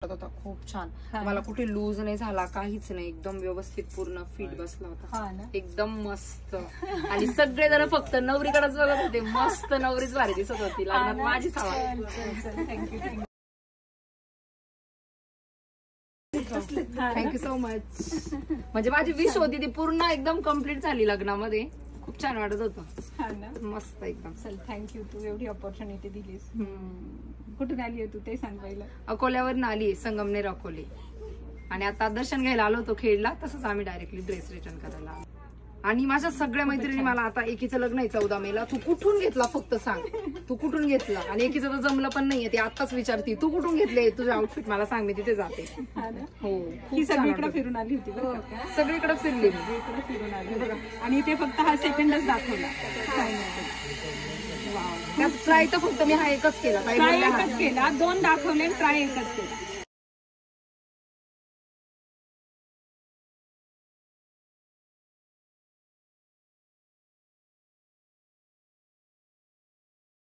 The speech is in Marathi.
होता खूप छान. मला कुठे लूज नाही झाला, काहीच नाही, एकदम व्यवस्थित पूर्ण फिट बसला होता, एकदम मस्त. आणि सगळे जण फक्त नवरीकडेच बघत होते, मस्त नवरीच भारी दिसत होती लग्नात माझीच हवा. Thank you so much. म्हणजे माझी विश होती ती पूर्ण एकदम कम्प्लीट झाली लग्नामध्ये. खूप छान वाटत होतं, मस्त एकदम. चल थँक्यू, तू एवढी ऑपॉर्च्युनिटी दिलीस. कुठून आली आहे तू ते सांग पहिलं. अकोल्यावरून आली, संगमनेर अकोले. आणि आता दर्शन घ्यायला आलो होतो खेडला, तसंच आम्ही डायरेक्टली ड्रेस रिटर्न करायला आलो. आणि माझ्या सगळ्या मैत्रिणी मला आता एकीचं लग्न आहे 14 मेला, तू कुठून घेतला फक्त सांग, तू कुठून घेतला. आणि एकीचं तर जमलं पण नाहीये, ती आताच विचारती तू कुठून घेतले तुझे आउटफिट, मला सांग, मी तिथे जाते. हो, ही सगळीकडे फिरून आली होती, सगळीकडे फिरली, सगळीकडे फिरून आली बघा. आणि ते फक्त हा सेकंडच दाखवला, ट्राय तर फक्त मी हा एकच केला, ट्राय एकच केला, 2 दाखवले, ट्राय एकच केला.